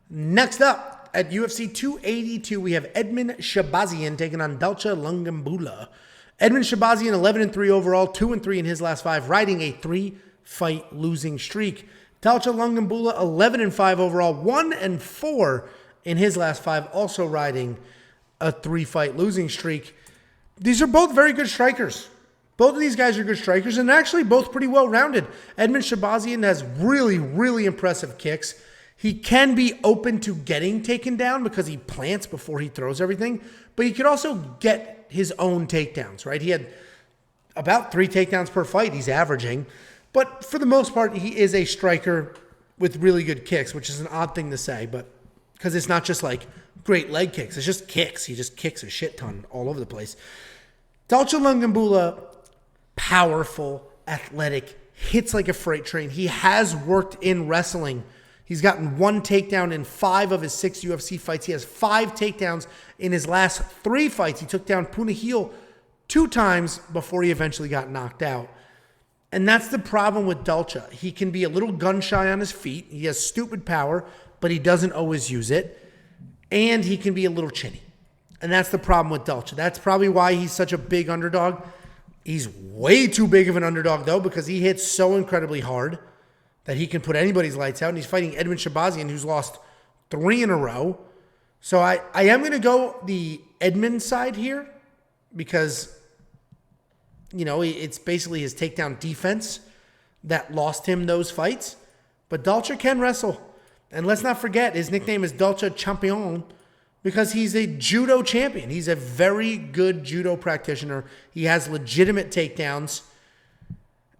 Next up, at UFC 282, we have Edmen Shahbazyan taking on Dalcha Lungiambula. Edmen Shahbazyan, 11-3 overall, 2-3 in his last 5, riding a 3-fight losing streak. Dalcha Lungiambula, 11-5 overall, 1-4 in his last 5, also riding a 3-fight losing streak. These are both very good strikers. Both of these guys are good strikers and actually both pretty well-rounded. Edmen Shahbazyan has really, really impressive kicks. He can be open to getting taken down because he plants before he throws everything, but he could also get his own takedowns, right? He had about 3 takedowns per fight he's averaging, but for the most part, he is a striker with really good kicks, which is an odd thing to say, but because it's not just like great leg kicks, it's just kicks. He just kicks a shit ton all over the place. Dalcha Lungiambula, powerful, athletic, hits like a freight train. He has worked in wrestling. He's gotten 1 takedown in 5 of his 6 UFC fights. He has 5 takedowns in his last 3 fights. He took down Punahil 2 times before he eventually got knocked out. And that's the problem with Dalcha. He can be a little gun-shy on his feet. He has stupid power, but he doesn't always use it. And he can be a little chinny. And that's the problem with Dalcha. That's probably why he's such a big underdog. He's way too big of an underdog, though, because he hits so incredibly hard that he can put anybody's lights out. And he's fighting Edmen Shahbazyan, who's lost 3 in a row. So I am going to go the Edmen side here because, you know, it's basically his takedown defense that lost him those fights. But Dalcha can wrestle. And let's not forget, his nickname is Dalcha Champion because he's a judo champion. He's a very good judo practitioner. He has legitimate takedowns.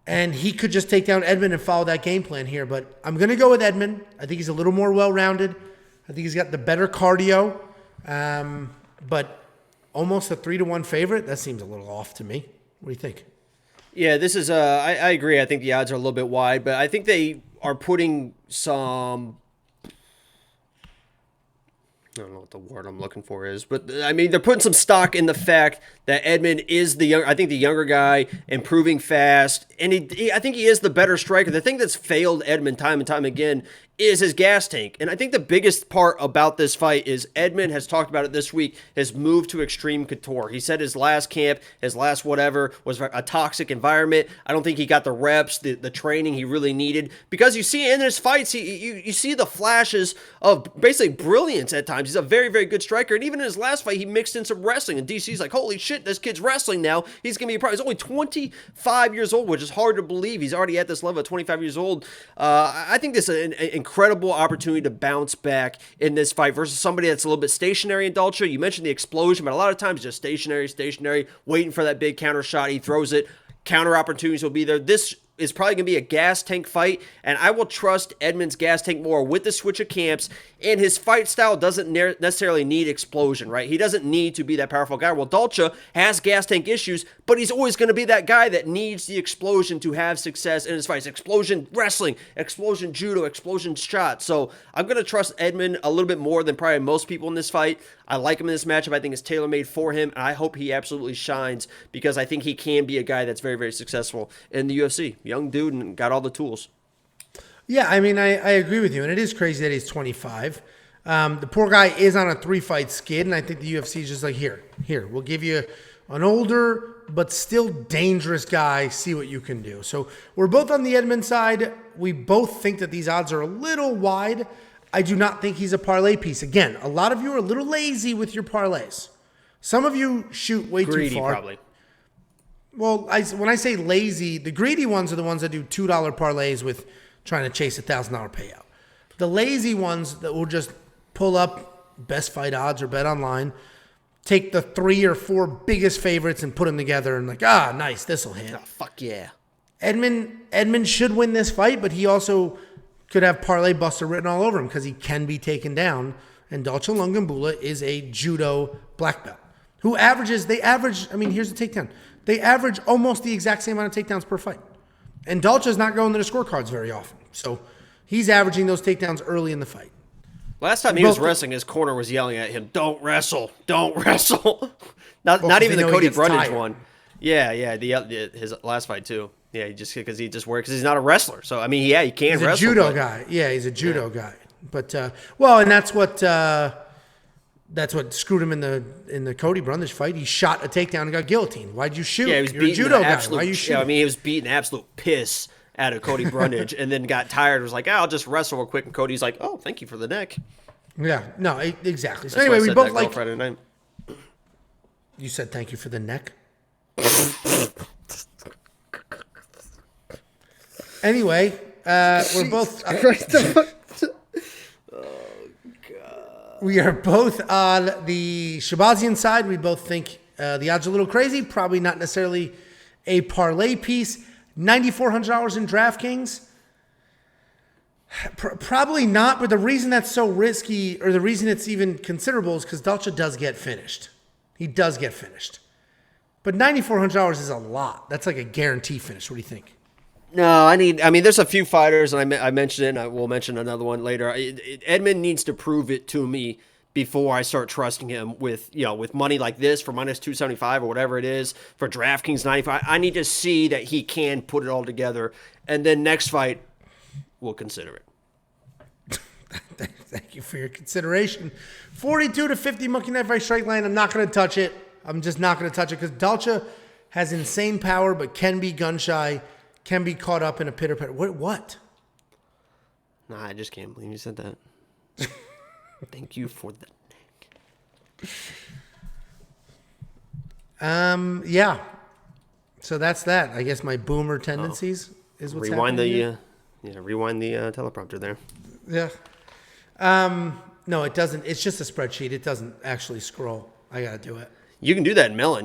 And he could just take down Edmen and follow that game plan here. But I'm going to go with Edmen. I think he's a little more well-rounded. I think he's got the better cardio. But almost a 3-1 favorite. That seems a little off to me. What do you think? Yeah, this is, I agree. I think the odds are a little bit wide. But I think they are putting some... I don't know what the word I'm looking for is, but I mean, they're putting some stock in the fact that Edmen is the younger guy, improving fast, and I think he is the better striker. The thing that's failed Edmen time and time again is his gas tank. And I think the biggest part about this fight is Edmen has talked about it this week, his move to extreme couture. He said his last camp, his last whatever, was a toxic environment. I don't think he got the reps, the training he really needed. Because you see in his fights, you see the flashes of basically brilliance at times. He's a very, very good striker. And even in his last fight, he mixed in some wrestling. And DC's like, holy shit, this kid's wrestling now. He's going to be a pro. He's only 25 years old, which is hard to believe. He's already at this level at 25 years old. I think this is an incredible opportunity to bounce back in this fight versus somebody that's a little bit stationary in Dalcha. You mentioned the explosion, but a lot of times just stationary, waiting for that big counter shot. He throws it. Counter opportunities will be there. This is probably going to be a gas tank fight, and I will trust Edmen's gas tank more with the switch of camps, and his fight style doesn't necessarily need explosion, right? He doesn't need to be that powerful guy. Well, Dalcha has gas tank issues, but he's always going to be that guy that needs the explosion to have success in his fights. Explosion wrestling, explosion judo, explosion shot. So I'm going to trust Edmen a little bit more than probably most people in this fight. I like him in this matchup. I think it's tailor-made for him, and I hope he absolutely shines because I think he can be a guy that's very, very successful in the UFC. Young dude and got all the tools. Yeah, I mean, I agree with you, and it is crazy that he's 25. The poor guy is on a 3-fight skid, and I think the UFC is just like, here, we'll give you an older but still dangerous guy, see what you can do. So we're both on the Edmen side. We both think that these odds are a little wide. I do not think he's a parlay piece. Again, a lot of you are a little lazy with your parlays. Some of you shoot way Greedy, too far. Probably. Well, when I say lazy, the greedy ones are the ones that do $2 parlays with trying to chase $1,000 payout. The lazy ones that will just pull up best fight odds or bet online, take the 3 or 4 biggest favorites and put them together and like, nice, this will hit. Oh, fuck yeah. Edmen should win this fight, but he also could have parlay buster written all over him because he can be taken down. And Dalcha Lungiambula is a judo black belt who here's the takedown. They average almost the exact same amount of takedowns per fight. And Dalcha's not going to the scorecards very often. So he's averaging those takedowns early in the fight. Last time he was wrestling, his corner was yelling at him, don't wrestle. Not even the Cody Brundage one. Yeah, his last fight too. Yeah, because he just works. He's not a wrestler. So, I mean, yeah, he can wrestle. He's a judo guy. Yeah, he's a judo guy. But and that's what screwed him in the Cody Brundage fight. He shot a takedown and got guillotined. Why'd you shoot? Yeah, he was You're a beating judo the guy. absolute. Why are you shooting? Yeah, I mean, he was beating absolute piss out of Cody Brundage, and then got tired. Was like, I'll just wrestle real quick. And Cody's like, oh, thank you for the neck. Yeah, no, exactly. So That's why anyway, I we said both that like. Friday night. You said thank you for the neck. Anyway, we're both. We are both on the Shahbazyan side. We both think the odds are a little crazy. Probably not necessarily a parlay piece. $9,400 in DraftKings. Probably not, but the reason that's so risky, or the reason it's even considerable, is because Dalcha does get finished. He does get finished. But $9,400 is a lot. That's like a guarantee finish. What do you think? No, I mean, there's a few fighters, and I mentioned it, and I will mention another one later. Edmen needs to prove it to me before I start trusting him with money like this for minus 275 or whatever it is for DraftKings 95. I need to see that he can put it all together, and then next fight, we'll consider it. Thank you for your consideration. 42 to 50 Monkey Knife Right Strike Line. I'm not going to touch it. I'm just not going to touch it because Dalcha has insane power, but can be gun shy. Can be caught up in a pitter patter. What? Nah, I just can't believe you said that. Thank you for the neck. Yeah. So that's that. I guess my boomer tendencies is what's happening. Rewind the teleprompter there. Yeah. No, it doesn't. It's just a spreadsheet. It doesn't actually scroll. I got to do it. You can do that in Melon,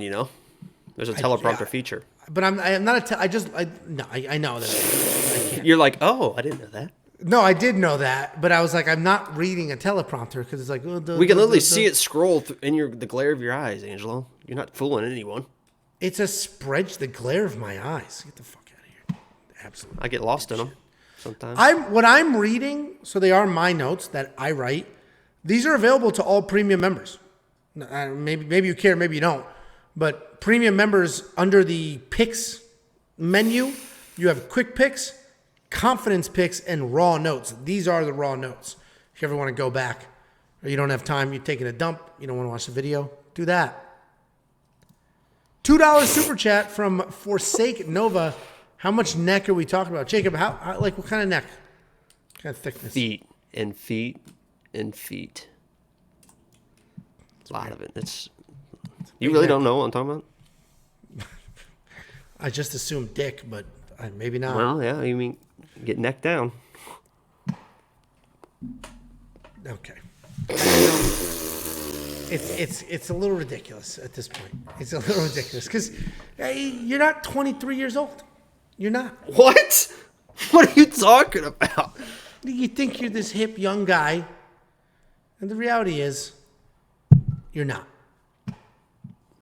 There's a teleprompter feature. But I'm not I know that I can't. You're like, oh, I didn't know that. No, I did know that, but I was like, I'm not reading a teleprompter because it's like we can literally see it scroll in the glare of your eyes, Angelo. You're not fooling anyone. It's a spreadsheet. The glare of my eyes. Get the fuck out of here. Absolutely. I get lost in them sometimes. What I'm reading. So they are my notes that I write. These are available to all premium members. Maybe you care, maybe you don't. But premium members, under the picks menu, you have quick picks, confidence picks, and raw notes. These are the raw notes. If you ever want to go back, or you don't have time, you're taking a dump, you don't want to watch the video, do that. $2 super chat from Forsake Nova. How much neck are we talking about? Jacob, what kind of neck? What kind of thickness? Feet and feet and feet. A lot of it. You really don't know what I'm talking about? I just assumed dick, but maybe not. Well, yeah, you mean get neck down. Okay. It's a little ridiculous at this point. It's a little ridiculous because you're not 23 years old. You're not. What? What are you talking about? You think you're this hip young guy, and the reality is, you're not.